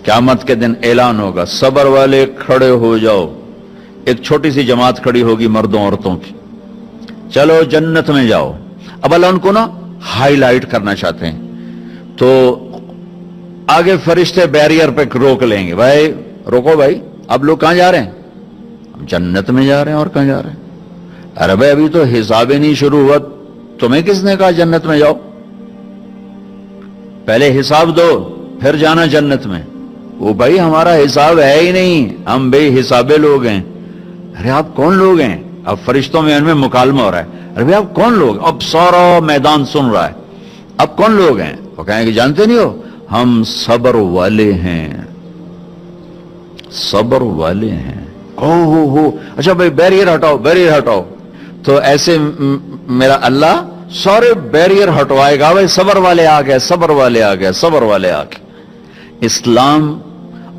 क़यामत के दिन ऐलान होगा, सब्र वाले खड़े हो जाओ। एक छोटी सी जमात खड़ी होगी मर्दों औरतों की, चलो जन्नत में जाओ। अब अल्लाह उनको ना हाईलाइट करना चाहते हैं, तो आगे फरिश्ते बैरियर पे रोक लेंगे, भाई रोको भाई, अब लोग कहां जा रहे हैं? जन्नत में जा रहे हैं। और कहां जा रहे हैं? अरे भाई अभी तो हिसाब ही नहीं शुरू हुआ, तुम्हें किसने कहा जन्नत में जाओ? पहले हिसाब दो फिर जाना जन्नत में। वो भाई हमारा हिसाब है ही नहीं, हम बेहिसाबे लोग हैं। अरे आप कौन लोग हैं? अब फरिश्तों में इनमें मुकालमा हो रहा है, अरे भाई आप कौन लोग? अब सारा मैदान सुन रहा है, अब कौन लोग हैं? वो कहेंगे जानते नहीं हो, हम सब्र वाले हैं, सब्र वाले हैं। हो अच्छा भाई बैरियर हटाओ, बैरियर हटाओ। तो ऐसे मेरा अल्लाह सारे बैरियर हटवाएगा, भाई सब्र वाले आ गए, सब्र वाले आ गए, सब्र वाले आ गए। इस्लाम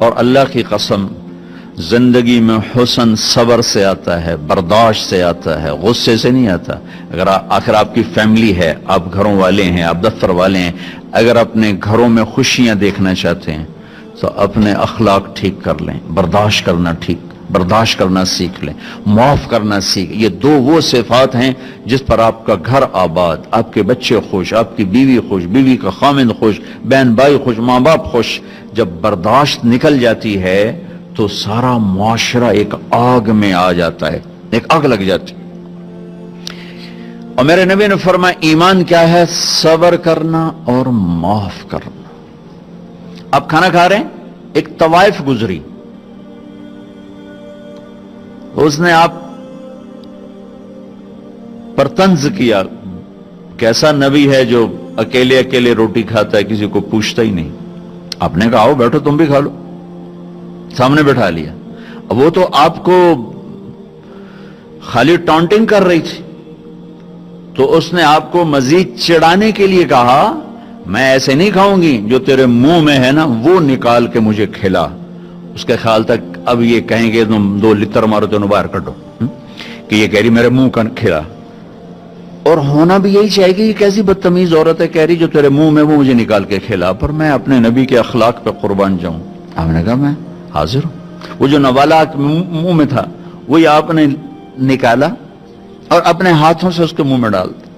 और अल्लाह की कसम, जिंदगी में हुस्न सब्र से आता है, बर्दाश्त से आता है, गुस्से से नहीं आता। अगर आखिर आपकी फैमिली है, आप घरों वाले हैं, आप दफ्तर वाले हैं, अगर अपने घरों में खुशियां देखना चाहते हैं तो अपने अखलाक ठीक कर लें, बर्दाश्त करना सीख लें, माफ करना सीख। ये दो वो सिफात हैं जिस पर आपका घर आबाद, आपके बच्चे खुश, आपकी बीवी खुश, बीवी का खामिंद खुश, बहन भाई खुश, माँ बाप खुश। जब बर्दाश्त निकल जाती है तो सारा मुआशरा एक आग में आ जाता है, एक आग लग जाती। और मेरे नबी ने फरमाया ईमान क्या है? सब्र करना और माफ करना। आप खाना खा रहे हैं, एक तवाइफ गुजरी, उसने आप पर तंज किया, कैसा नबी है जो अकेले अकेले रोटी खाता है, किसी को पूछता ही नहीं। आपने कहा आओ बैठो तुम भी खा लो, सामने बैठा लिया। अब वो तो आपको खाली टॉन्टिंग कर रही थी, तो उसने आपको मजीद चिढ़ाने के लिए कहा मैं ऐसे नहीं खाऊंगी, जो तेरे मुंह में है ना वो निकाल के मुझे खिला। उसके ख्याल तक अब ये कहेंगे तुम 2 लितर मारो तो बाहर कटो, कि ये कह रही मेरे मुंह का खिला। और होना भी यही चाहिए कि ये कैसी बदतमीज औरत है, कह रही जो तेरे मुंह में वो मुझे निकाल के खिला, पर मैं अपने नबी के अखलाक पे कुर्बान जाऊं। आपने कहा मैं हाजिर हूं। वो जो नवाला मुंह में था वही आपने निकाला और अपने हाथों से उसके मुंह में डाल दिया।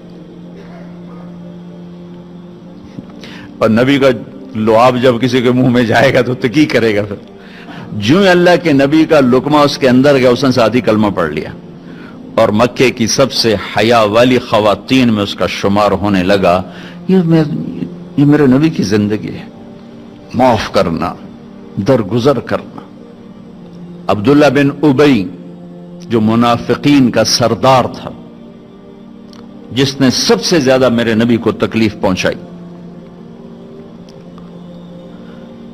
और नबी का लुआब जब किसी के मुंह में जाएगा तो की करेगा? फिर जो अल्लाह के नबी का लुकमा उसके अंदर गया, उसने साथ ही कलमा पढ़ लिया और मक्के की सबसे हया वाली खवातीन में उसका शुमार होने लगा। ये मेरे नबी की जिंदगी है, माफ करना, दरगुजर करना। अब्दुल्ला बिन उबई जो मुनाफिकीन का सरदार था, जिसने सबसे ज्यादा मेरे नबी को तकलीफ पहुंचाई।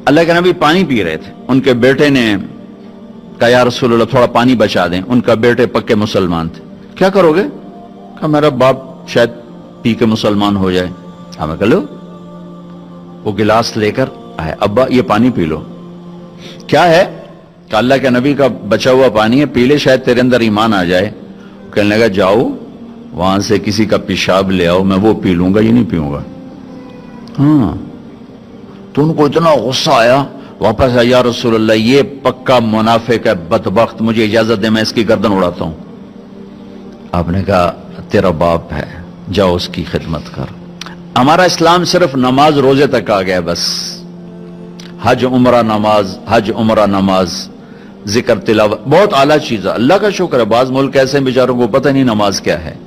अल्लाह के नबी पानी पी रहे थे, उनके बेटे ने कहा या रसूल अल्लाह थोड़ा पानी बचा दें। उनका बेटे पक्के मुसलमान थे। क्या करोगे? कहा मेरा बाप शायद पी के मुसलमान हो जाए। हमें कह लो। वो गिलास लेकर आए, अब्बा ये पानी पी लो। क्या है? कहा अल्लाह के नबी का बचा हुआ पानी है, पी ले, शायद तेरे अंदर ईमान आ जाए। कहने लगा जाओ वहां से किसी का पेशाब ले आओ, मैं वो पी लूंगा, ये नहीं पीऊंगा। हाँ, तो उनको इतना गुस्सा आया, वापस आया या रसूल अल्लाह ये पक्का मुनाफिक है, बदबख्त, मुझे इजाजत दे मैं इसकी गर्दन उड़ाता हूं। आपने कहा तेरा बाप है, जाओ उसकी खिदमत कर। हमारा इस्लाम सिर्फ नमाज रोजे तक आ गया, बस हज उमरा नमाज, हज उमरा नमाज, जिक्र तिलावत बहुत आला चीज है, अल्लाह का शुक्र है। बाज मुल्क ऐसे हैं बेचारों को पता नहीं नमाज क्या है।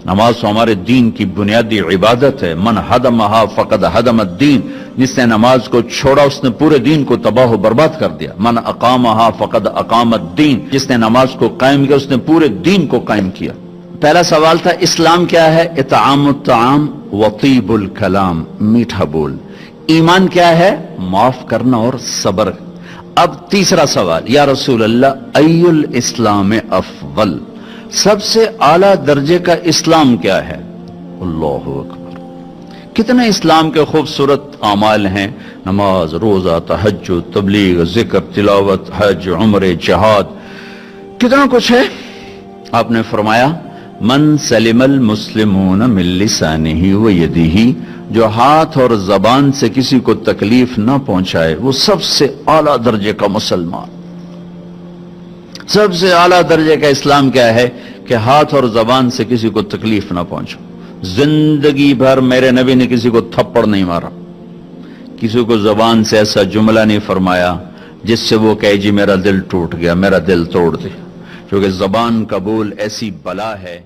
नमाज तो हमारे दीन की बुनियादी इबादत है। मन हदमहा फकद हदम दीन, जिसने नमाज को छोड़ा उसने पूरे दीन को तबाह बर्बाद कर दिया। मन अकामहा फकद अकामत दीन, जिसने नमाज को कायम किया उसने पूरे दीन को कायम किया। पहला सवाल था इस्लाम क्या है? इतामुत ताम वतीबुल कलाम, मीठा बोल। ईमान क्या है? माफ करना और सब्र। अब तीसरा सवाल, या रसूल अल्लाह अय्युल इस्लाम अफवल, सबसे आला दर्जे का इस्लाम क्या है? अल्लाहु अकबर। कितने इस्लाम के खूबसूरत आमाल हैं, नमाज, रोजा, तहज्जुद, तबलीग, जिक्र, तिलावत, हज, उम्रे, जिहाद, कितना कुछ है। आपने फरमाया मन सलिमल मुस्लिमून मिन लिसानिही व यदिही جو ہاتھ اور زبان سے کسی کو تکلیف نہ پہنچائے وہ سب سے اعلیٰ درجے کا مسلمان. سب سے اعلیٰ درجے کا اسلام کیا ہے؟ کہ ہاتھ اور زبان سے کسی کو تکلیف نہ پہنچو. زندگی بھر میرے نبی نے کسی کو تھپڑ نہیں مارا، کسی کو زبان سے ایسا جملہ نہیں فرمایا جس سے وہ کہے جی میرا دل ٹوٹ گیا، میرا دل توڑ دے. کیونکہ زبان کا بول ایسی بلا ہے